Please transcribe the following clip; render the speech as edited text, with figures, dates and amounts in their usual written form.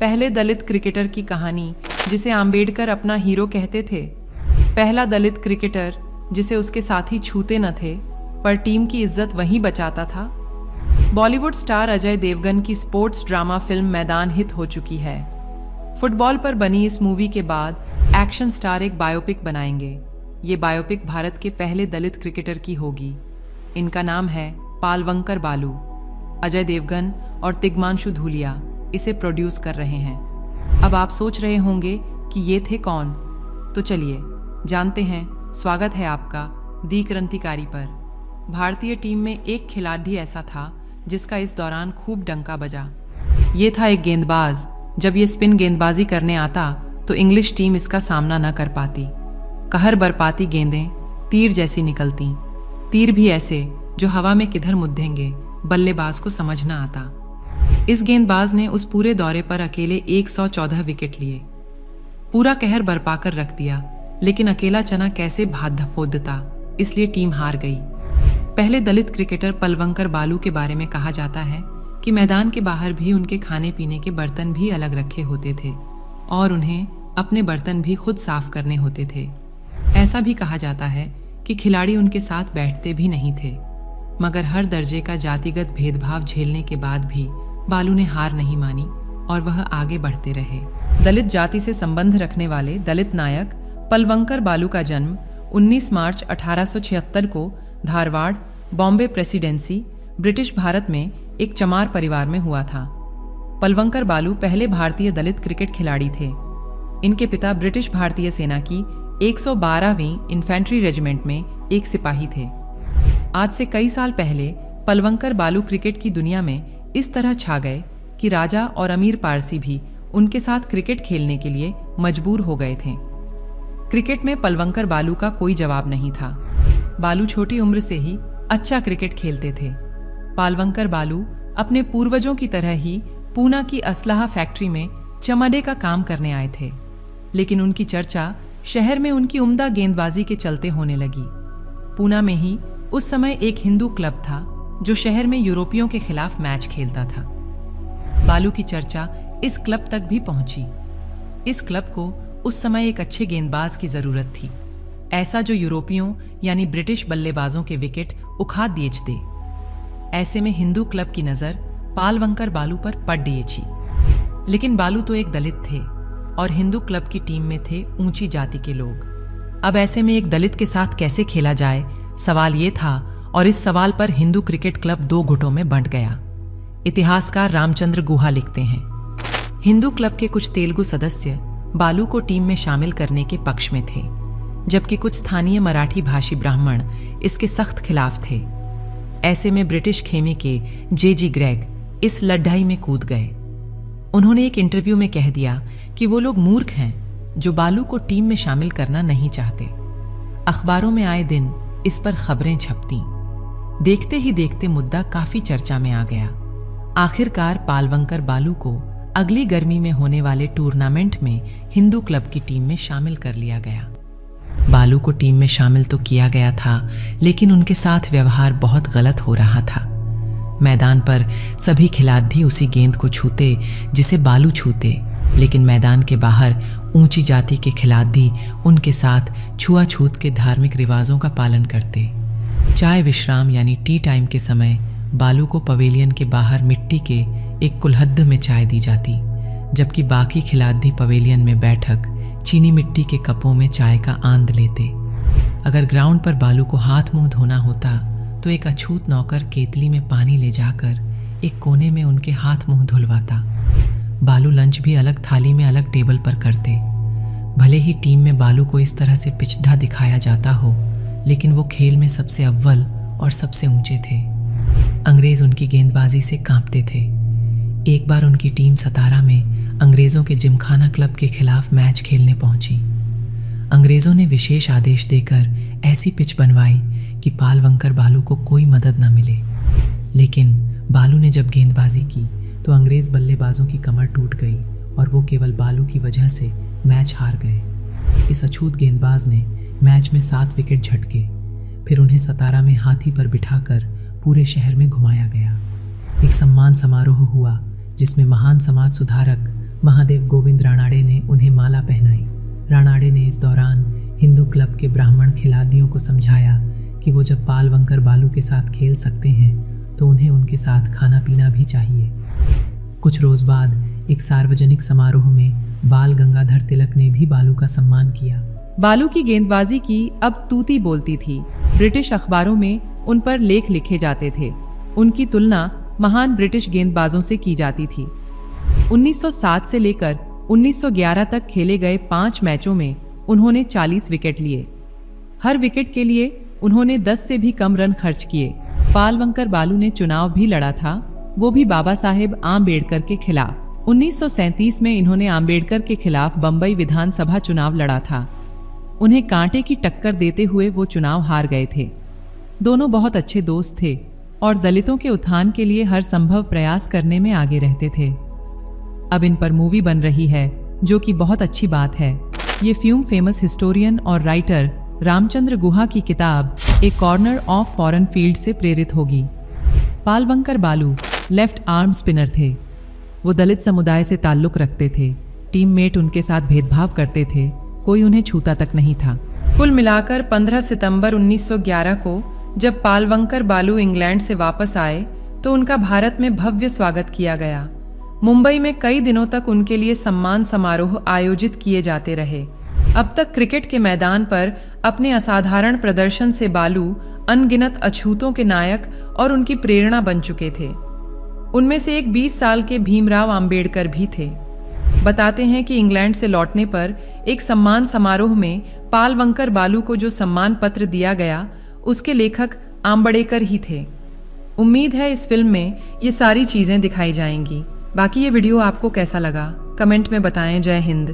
पहले दलित क्रिकेटर की कहानी जिसे आम्बेडकर अपना हीरो कहते थे। पहला दलित क्रिकेटर जिसे उसके साथी छूते न थे पर टीम की इज्जत वही बचाता था। बॉलीवुड स्टार अजय देवगन की स्पोर्ट्स ड्रामा फिल्म मैदान हिट हो चुकी है। फुटबॉल पर बनी इस मूवी के बाद एक्शन स्टार एक बायोपिक बनाएंगे। ये बायोपिक भारत के पहले दलित क्रिकेटर की होगी। इनका नाम है पालवंकर बालू। अजय देवगन और तिग्मांशु धूलिया इसे प्रोड्यूस कर रहे हैं। अब आप सोच रहे होंगे कि ये थे कौन, तो चलिए जानते हैं। स्वागत है आपका दी क्रांतिकारी पर। भारतीय टीम में एक खिलाड़ी ऐसा था जिसका इस दौरान खूब डंका बजा। ये था एक गेंदबाज। जब ये स्पिन गेंदबाजी करने आता तो इंग्लिश टीम इसका सामना न कर पाती। कहर बरपाती गेंदें तीर जैसी निकलती, तीर भी ऐसे जो हवा में किधर मुद्देंगे बल्लेबाज को समझ न आता। इस गेंदबाज ने उस पूरे दौरे पर अकेले 114 विकेट लिए, पूरा कहर बरपाकर रख दिया। लेकिन अकेला चना कैसे भात धफोदता, इसलिए टीम हार गई। पहले दलित क्रिकेटर पालवंकर बालू के बारे में कहा जाता है कि मैदान के बाहर भी उनके खाने पीने के बर्तन भी अलग रखे होते थे और उन्हें अपने बर्तन भी खुद साफ करने होते थे। ऐसा भी कहा जाता है कि खिलाड़ी उनके साथ बैठते भी नहीं थे। मगर हर दर्जे का जातिगत भेदभाव झेलने के बाद भी बालू ने हार नहीं मानी और वह आगे बढ़ते रहे। दलित जाति से संबंध रखने वाले दलित नायक पालवंकर बालू का जन्म 19 मार्च 1876 को धारवाड़, बॉम्बे प्रेसिडेंसी, ब्रिटिश भारत में एक चमार परिवार में हुआ था। पालवंकर बालू पहले भारतीय दलित क्रिकेट खिलाड़ी थे। इनके पिता ब्रिटिश भारतीय सेना की 112वीं इन्फेंट्री रेजिमेंट में एक सिपाही थे। आज से कई साल पहले पालवंकर बालू क्रिकेट की दुनिया में इस तरह छा गए कि राजा और अमीर पारसी भी उनके साथ क्रिकेट खेलने के लिए मजबूर हो गए थे। क्रिकेट में पालवंकर बालू का कोई जवाब नहीं था। बालू छोटी उम्र से ही अच्छा क्रिकेट खेलते थे। पालवंकर बालू अपने पूर्वजों की तरह ही पूना की असलाहा फैक्ट्री में चमड़े का काम करने आए थे। लेकिन उनकी चर्चा शहर में उनकी उम्दा गेंदबाजी के चलते होने लगी। पूना में ही उस समय एक हिंदू क्लब था जो शहर में यूरोपियों के खिलाफ मैच खेलता था। बालू की चर्चा इस क्लब तक भी पहुंची। इस क्लब को उस समय एक अच्छे गेंदबाज की जरूरत थी, ऐसा जो यूरोपियों यानी ब्रिटिश बल्लेबाजों के विकेट उखाड़ दिए दे। ऐसे में हिंदू क्लब की नजर पालवंकर बालू पर पड़ गई थी। लेकिन बालू तो एक दलित थे और हिंदू क्लब की टीम में थे ऊंची जाति के लोग। अब ऐसे में एक दलित के साथ कैसे खेला जाए, सवाल ये था। और इस सवाल पर हिंदू क्रिकेट क्लब दो गुटों में बंट गया। इतिहासकार रामचंद्र गुहा लिखते हैं, हिंदू क्लब के कुछ तेलुगु सदस्य बालू को टीम में शामिल करने के पक्ष में थे, जबकि कुछ स्थानीय मराठी भाषी ब्राह्मण इसके सख्त खिलाफ थे। ऐसे में ब्रिटिश खेमे के जे.जी. ग्रेग इस लड़ाई में कूद गए। उन्होंने एक इंटरव्यू में कह दिया कि वो लोग मूर्ख हैं जो बालू को टीम में शामिल करना नहीं चाहते। अखबारों में आए दिन इस पर खबरें छपती। देखते ही देखते मुद्दा काफी चर्चा में आ गया। आखिरकार पालवंकर बालू को अगली गर्मी में होने वाले टूर्नामेंट में हिंदू क्लब की टीम में शामिल कर लिया गया। बालू को टीम में शामिल तो किया गया था, लेकिन उनके साथ व्यवहार बहुत गलत हो रहा था। मैदान पर सभी खिलाड़ी उसी गेंद को छूते जिसे बालू छूते, लेकिन मैदान के बाहर ऊंची जाति के खिलाड़ी उनके साथ छुआछूत के धार्मिक रिवाजों का पालन करते। चाय विश्राम यानी टी टाइम के समय बालू को पवेलियन के बाहर मिट्टी के एक कुल्हड़ में चाय दी जाती, जबकि बाकी खिलाड़ी पवेलियन में बैठक चीनी मिट्टी के कपों में चाय का आनंद लेते। अगर ग्राउंड पर बालू को हाथ मुंह धोना होता तो एक अछूत नौकर केतली में पानी ले जाकर एक कोने में उनके हाथ मुंह धुलवाता। बालू लंच भी अलग थाली में अलग टेबल पर करते। भले ही टीम में बालू को इस तरह से पिछड़ा दिखाया जाता हो, लेकिन वो खेल में सबसे अव्वल और सबसे ऊंचे थे। अंग्रेज उनकी गेंदबाजी से कांपते थे। एक बार उनकी टीम सतारा में अंग्रेजों के जिमखाना क्लब के खिलाफ मैच खेलने पहुंची। अंग्रेजों ने विशेष आदेश देकर ऐसी पिच बनवाई कि पालवंकर बालू को कोई मदद न मिले। लेकिन बालू ने जब गेंदबाजी की तो अंग्रेज बल्लेबाजों की कमर टूट गई और वो केवल बालू की वजह से मैच हार गए। इस अछूत गेंदबाज ने मैच में 7 विकेट झटके। फिर उन्हें सतारा में हाथी पर बिठाकर पूरे शहर में घुमाया गया। एक सम्मान समारोह हुआ जिसमें महान समाज सुधारक महादेव गोविंद रानाडे ने उन्हें माला पहनाई। रानाडे ने इस दौरान हिंदू क्लब के ब्राह्मण खिलाड़ियों को समझाया कि वो जब पालवंकर बालू के साथ खेल सकते हैं तो उन्हें उनके साथ खाना पीना भी चाहिए। कुछ रोज बाद एक सार्वजनिक समारोह में बाल गंगाधर तिलक ने भी बालू का सम्मान किया। बालू की गेंदबाजी की अब तूती बोलती थी। ब्रिटिश अखबारों में उन पर लेख लिखे जाते थे। उनकी तुलना महान ब्रिटिश गेंदबाजों से की जाती थी। 1907 से लेकर 1911 तक खेले गए 5 मैचों में उन्होंने 40 विकेट लिए। हर विकेट के लिए उन्होंने 10 से भी कम रन खर्च किए। पालवंकर बालू ने चुनाव भी लड़ा था, वो भी बाबा साहेब आम्बेडकर के खिलाफ। 1937 में इन्होंने आम्बेडकर के खिलाफ बंबई विधानसभा चुनाव लड़ा था। उन्हें कांटे की टक्कर देते हुए वो चुनाव हार गए थे। दोनों बहुत अच्छे दोस्त थे और दलितों के उत्थान के लिए हर संभव प्रयास करने में आगे रहते थे। अब इन पर मूवी बन रही है, जो कि बहुत अच्छी बात है। ये फिल्म फेमस हिस्टोरियन और राइटर रामचंद्र गुहा की किताब ए कॉर्नर ऑफ फॉरेन फील्ड से प्रेरित होगी। पालवंकर बालू लेफ्ट आर्म स्पिनर थे। वो दलित समुदाय से ताल्लुक रखते थे। टीममेट उनके साथ भेदभाव करते थे, कोई उन्हें छूता तक नहीं था। कुल मिलाकर 15 सितंबर 1911 को जब पालवंकर बालू इंग्लैंड से वापस आए तो उनका भारत में भव्य स्वागत किया गया। मुंबई में कई दिनों तक उनके लिए सम्मान समारोह आयोजित किए जाते रहे। अब तक क्रिकेट के मैदान पर अपने असाधारण प्रदर्शन से बालू अनगिनत अछूतों के नायक और उनकी प्रेरणा बन चुके थे। उनमें से एक 20 साल के भीमराव अंबेडकर भी थे। बताते हैं कि इंग्लैंड से लौटने पर एक सम्मान समारोह में पालवंकर बालू को जो सम्मान पत्र दिया गया उसके लेखक आम्बेडकर ही थे। उम्मीद है इस फिल्म में ये सारी चीज़ें दिखाई जाएंगी। बाकी ये वीडियो आपको कैसा लगा कमेंट में बताएं। जय हिंद।